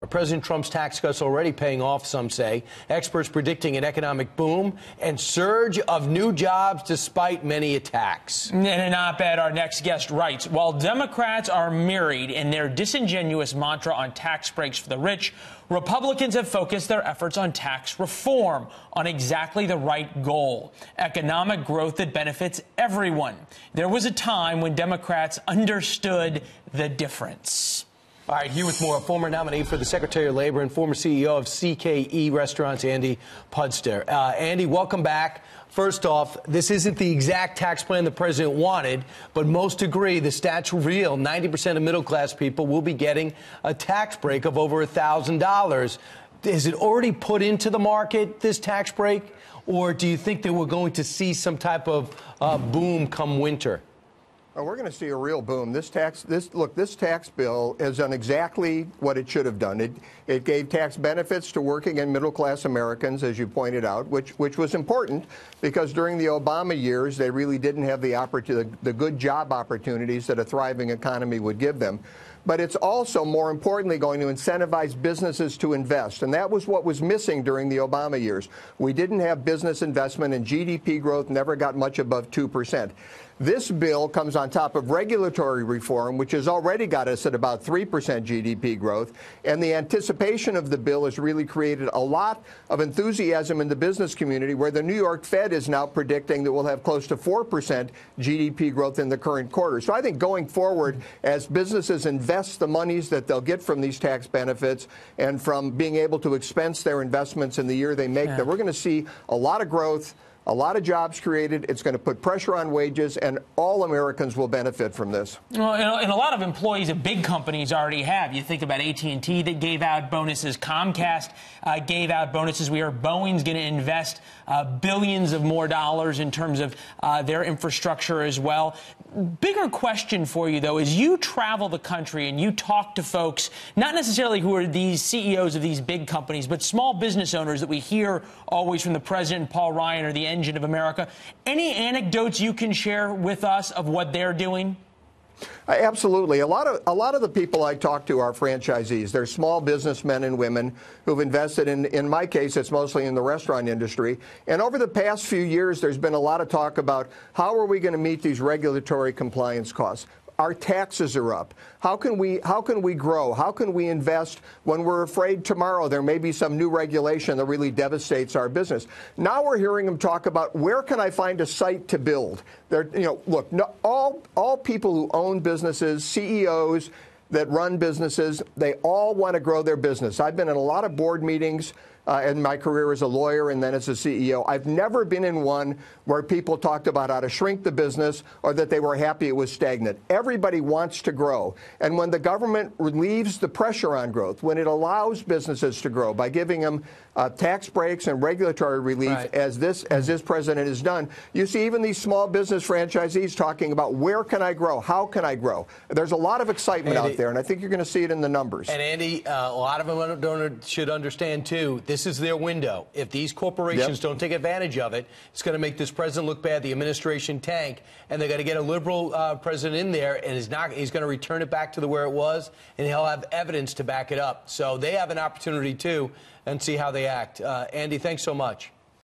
President Trump's tax cuts already paying off, some say. Experts predicting an economic boom and surge of new jobs despite many attacks. In an op-ed, our next guest writes, while Democrats are married in their disingenuous mantra on tax breaks for the rich, Republicans have focused their efforts on tax reform, on exactly the right goal, economic growth that benefits everyone. There was a time when Democrats understood the difference. All right, here with more, former nominee for the Secretary of Labor and former CEO of CKE Restaurants, Andy Puzder. Andy, welcome back. First off, this isn't the exact tax plan the president wanted, but most agree the stats reveal 90% of middle-class people will be getting a tax break of over $1,000. Is it already put into the market, this tax break, or do you think that we're going to see some type of boom come winter? Oh, we're going to see a real boom. This tax bill has done exactly what it should have done. It gave tax benefits to working and middle-class Americans, as you pointed out, which was important because during the Obama years, they really didn't have the good job opportunities that a thriving economy would give them. But it's also, more importantly, going to incentivize businesses to invest. And that was what was missing during the Obama years. We didn't have business investment, and GDP growth never got much above 2%. This bill comes on top of regulatory reform, which has already got us at about 3% GDP growth. And the anticipation of the bill has really created a lot of enthusiasm in the business community, where the New York Fed is now predicting that we'll have close to 4% GDP growth in the current quarter. So I think going forward, as businesses invest the monies that they'll get from these tax benefits and from being able to expense their investments in the year they make, that we're going to see a lot of growth, a lot of jobs created. It's going to put pressure on wages, and all Americans will benefit from this. Well, and a lot of employees of big companies already have. You think about AT&T that gave out bonuses. Comcast gave out bonuses. We heard Boeing's going to invest billions of more dollars in terms of their infrastructure as well. Bigger question for you, though, is you travel the country and you talk to folks, not necessarily who are these CEOs of these big companies, but small business owners that we hear always from the president, Paul Ryan, or the engine of America. Any anecdotes you can share with us of what they're doing? Absolutely. A lot of the people I talk to are franchisees. They're small businessmen and women who've invested in my case, it's mostly in the restaurant industry. And over the past few years, there's been a lot of talk about how are we going to meet these regulatory compliance costs? Our taxes are up. How can we grow? How can we invest when we're afraid tomorrow there may be some new regulation that really devastates our business? Now we're hearing them talk about where can I find a site to build? Look, all people who own businesses, CEOs that run businesses, they all want to grow their business. I've been in a lot of board meetings in my career as a lawyer and then as a CEO. I've never been in one where people talked about how to shrink the business or that they were happy it was stagnant. Everybody wants to grow. And when the government relieves the pressure on growth, when it allows businesses to grow by giving them tax breaks and regulatory relief, right, as this president has done, you see even these small business franchisees talking about where can I grow? How can I grow? There's a lot of excitement out there, and I think you're going to see it in the numbers. And Andy, a lot of them should understand, too, this is their window. If these corporations don't take advantage of it, it's going to make this president look bad, the administration tank, and they're going to get a liberal president in there, and he's going to return it back to where it was, and he'll have evidence to back it up. So they have an opportunity, too, and see how they act. Andy, thanks so much.